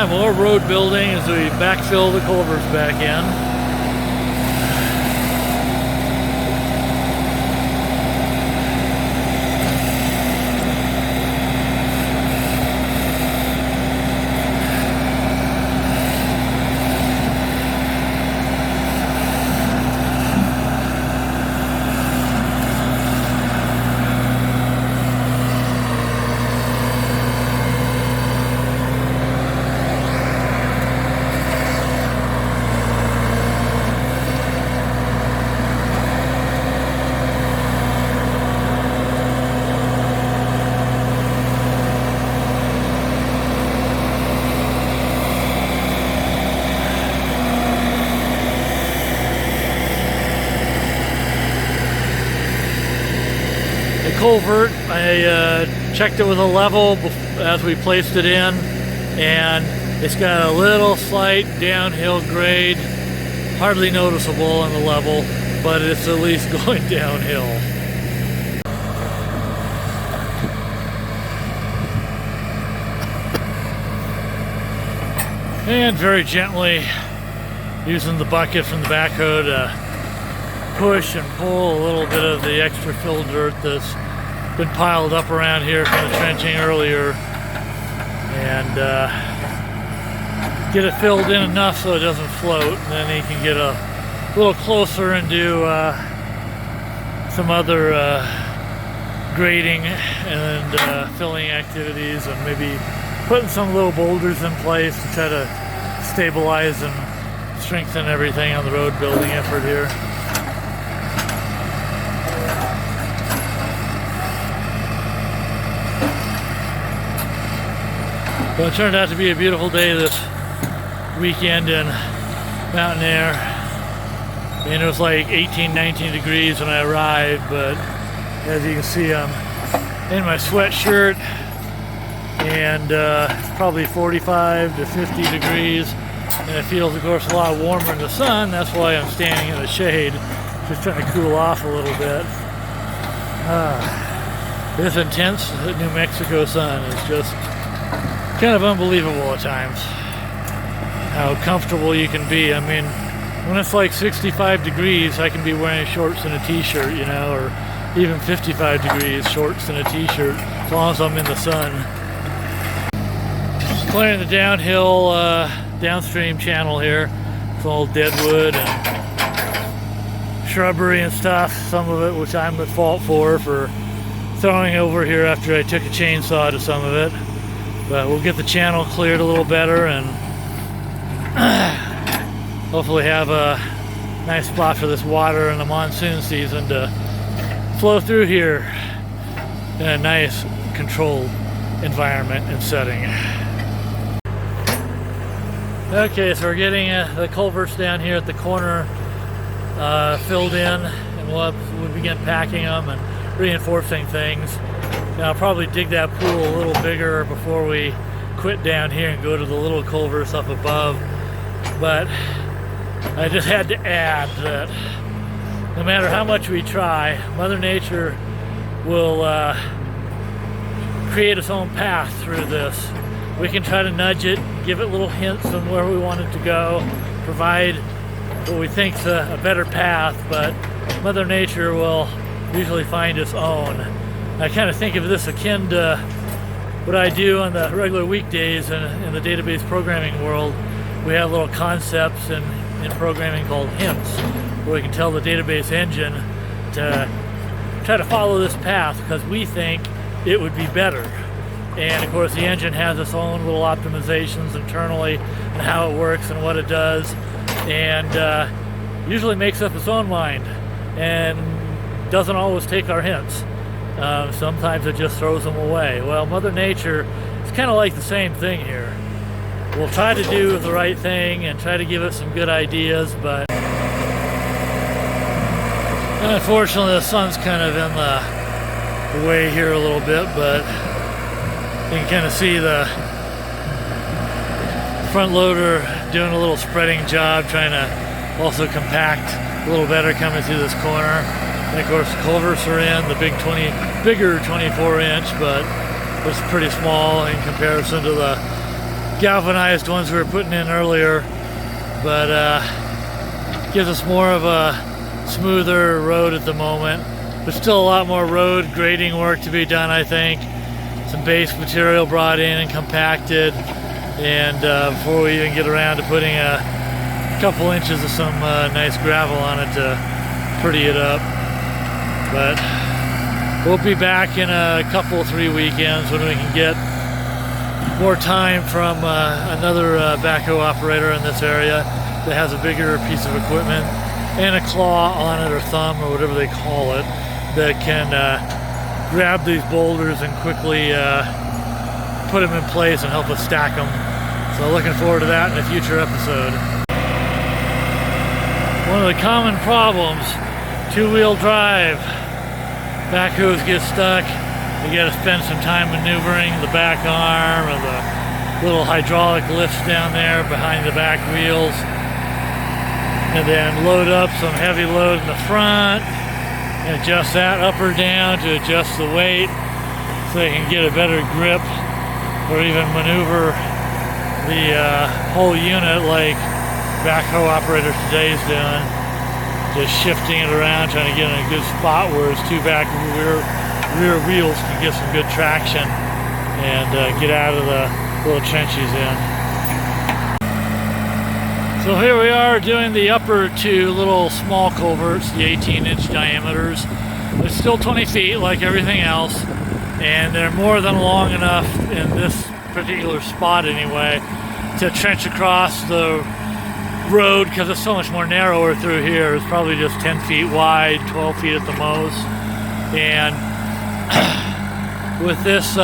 more road building as we backfill the culverts back in. Culvert, I checked it with a level as we placed it in, and it's got a little slight downhill grade, hardly noticeable on the level, but it's at least going downhill. And very gently using the bucket from the backhoe to push and pull a little bit of the extra fill dirt that's been piled up around here from the trenching earlier, and get it filled in enough so it doesn't float, and then he can get a little closer and do some other grading and filling activities, and maybe putting some little boulders in place to try to stabilize and strengthen everything on the road building effort here. Well, it turned out to be a beautiful day this weekend in Mountain Air. And it was like 18, 19 degrees when I arrived, but as you can see, I'm in my sweatshirt, and it's probably 45 to 50 degrees, and it feels, of course, a lot warmer in the sun. That's why I'm standing in the shade, just trying to cool off a little bit. This intense New Mexico sun is just kind of unbelievable at times, how comfortable you can be. I mean, when it's like 65 degrees, I can be wearing shorts and a t-shirt, you know, or even 55 degrees, shorts and a t-shirt, as long as I'm in the sun. Clearing the downhill, downstream channel here. It's all deadwood and shrubbery and stuff, some of it which I'm at fault for throwing over here after I took a chainsaw to some of it. But we'll get the channel cleared a little better and hopefully have a nice spot for this water in the monsoon season to flow through here in a nice controlled environment and setting. Okay, so we're getting the culverts down here at the corner filled in, and we'll begin packing them and reinforcing things. Now I'll probably dig that pool a little bigger before we quit down here and go to the little culverts up above. But I just had to add that no matter how much we try, Mother Nature will create its own path through this. We can try to nudge it, give it little hints on where we want it to go, provide what we think is a better path, but Mother Nature will usually find its own. I kind of think of this akin to what I do on the regular weekdays in the database programming world. We have little concepts in programming called hints, where we can tell the database engine to try to follow this path because we think it would be better. And of course the engine has its own little optimizations internally and how it works and what it does, and usually makes up its own mind and doesn't always take our hints. Sometimes it just throws them away. Well, Mother Nature is kind of like the same thing here. We'll try to do the right thing and try to give it some good ideas, but unfortunately the sun's kind of in the way here a little bit, but you can kind of see the front loader doing a little spreading job, trying to also compact a little better coming through this corner. And of course the culverts are in, the bigger 24 inch, but it's pretty small in comparison to the galvanized ones we were putting in earlier, but gives us more of a smoother road at the moment. There's still a lot more road grading work to be done, I think. Some base material brought in and compacted, and before we even get around to putting a couple inches of some nice gravel on it to pretty it up. But we'll be back in a couple, 3 weekends when we can get more time from another backhoe operator in this area that has a bigger piece of equipment and a claw on it, or thumb, or whatever they call it, that can grab these boulders and quickly put them in place and help us stack them. So looking forward to that in a future episode. One of the common problems, two-wheel drive, backhoes get stuck. You got to spend some time maneuvering the back arm or the little hydraulic lifts down there behind the back wheels, and then load up some heavy load in the front and adjust that up or down to adjust the weight so they can get a better grip, or even maneuver the whole unit like backhoe operators today's doing, just shifting it around, trying to get in a good spot where his two back rear wheels can get some good traction and get out of the little trench he's in. So here we are doing the upper two little small culverts, the 18-inch diameters. They're still 20 feet like everything else, and they're more than long enough in this particular spot anyway to trench across the road, because it's so much more narrower through here. It's probably just 10 feet wide, 12 feet at the most. And with this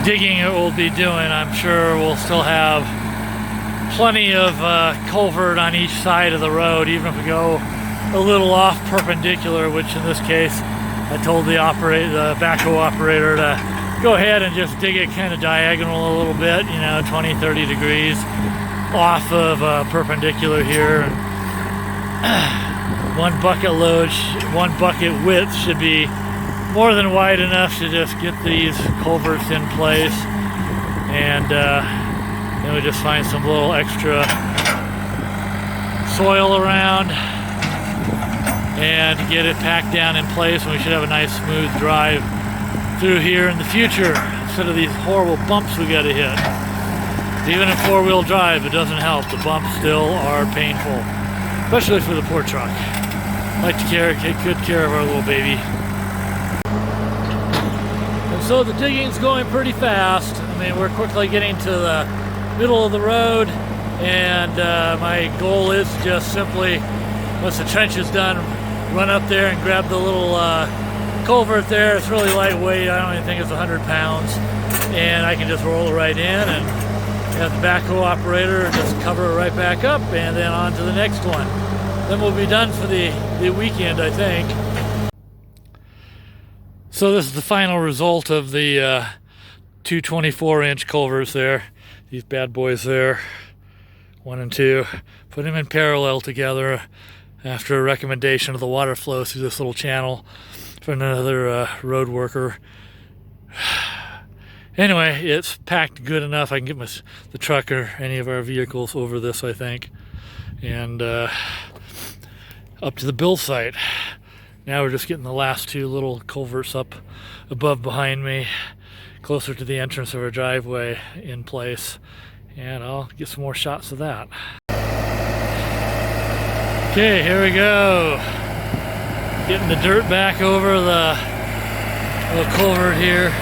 digging it we'll be doing, I'm sure we'll still have plenty of culvert on each side of the road, even if we go a little off perpendicular, which in this case I told the backhoe operator to go ahead and just dig it kind of diagonal a little bit, 20, 30 degrees off of perpendicular here. And one bucket width should be more than wide enough to just get these culverts in place, and then we just find some little extra soil around and get it packed down in place, and we should have a nice smooth drive through here in the future instead of these horrible bumps we got to hit. Even in four-wheel drive, it doesn't help. The bumps still are painful, especially for the poor truck. Like to take good care of our little baby. And so the digging's going pretty fast. I mean, we're quickly getting to the middle of the road, and my goal is to just simply, once the trench is done, run up there and grab the little culvert there. It's really lightweight. I don't even think it's 100 pounds, and I can just roll it right in and have the backhoe operator just cover it right back up, and then on to the next one. Then we'll be done for the weekend, I think. So this is the final result of the two 24-inch culverts there. These bad boys there, 1 and 2. Put them in parallel together after a recommendation of the water flow through this little channel from another road worker. Anyway, it's packed good enough. I can get the truck or any of our vehicles over this, I think. And up to the build site. Now we're just getting the last two little culverts up above behind me, closer to the entrance of our driveway, in place. And I'll get some more shots of that. Okay, here we go. Getting the dirt back over the little culvert here.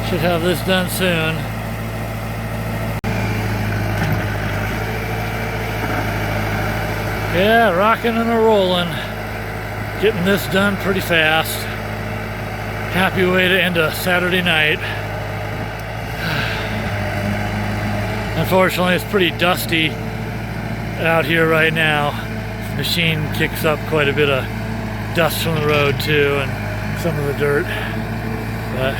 Should have this done soon. Yeah, rocking and a rolling. Getting this done pretty fast. Happy way to end a Saturday night. Unfortunately, it's pretty dusty out here right now. machine kicks up quite a bit of dust from the road too, and some of the dirt. But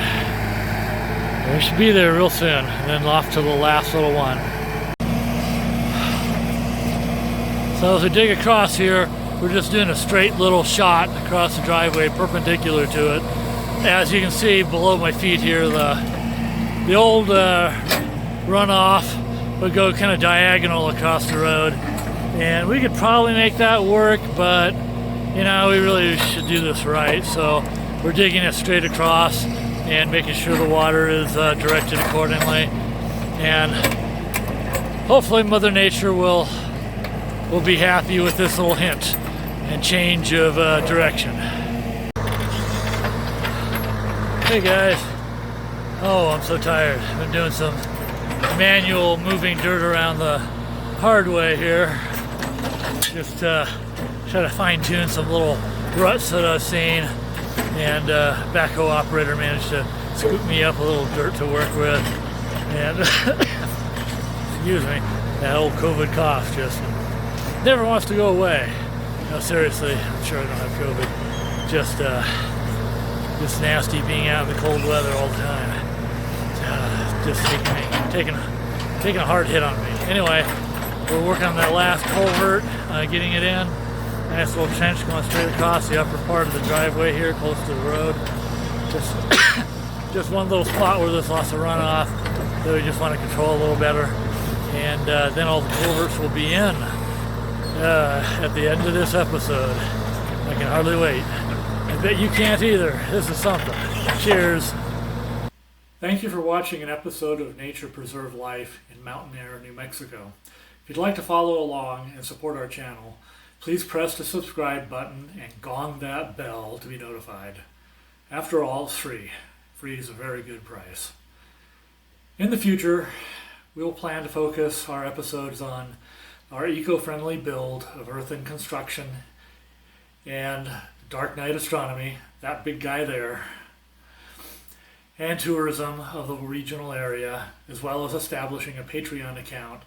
we should be there real soon, and then off to the last little one. So as we dig across here, we're just doing a straight little shot across the driveway perpendicular to it. As you can see below my feet here, the old runoff would go kind of diagonal across the road, and we could probably make that work, but you know, we really should do this right. So we're digging it straight across and making sure the water is directed accordingly, and hopefully Mother Nature will be happy with this little hint and change of direction. Hey guys. Oh, I'm so tired. I've been doing some manual moving dirt around the hard way here. Just try to fine tune some little ruts that I've seen, and backhoe operator managed to scoop me up a little dirt to work with. And excuse me, that old COVID cough just never wants to go away. No, seriously, I'm sure I don't have COVID. Just nasty being out in the cold weather all the time. Just taking a hard hit on me. Anyway, we're working on that last culvert, getting it in. Nice little trench going straight across the upper part of the driveway here, close to the road. Just one little spot where there's lots of runoff that we just want to control a little better. And then all the culverts will be in at the end of this episode. I can hardly wait. I bet you can't either. This is something. Cheers. Thank you for watching an episode of Nature Preserve Life in Mountain Air, New Mexico. If you'd like to follow along and support our channel, please press the subscribe button and gong that bell to be notified. After all, it's free. Free is a very good price. In the future, we will plan to focus our episodes on our eco-friendly build of earthen construction and dark night astronomy, that big guy there, and tourism of the regional area, as well as establishing a Patreon account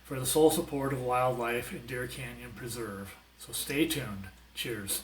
for the sole support of wildlife in Deer Canyon Preserve. So stay tuned. Cheers.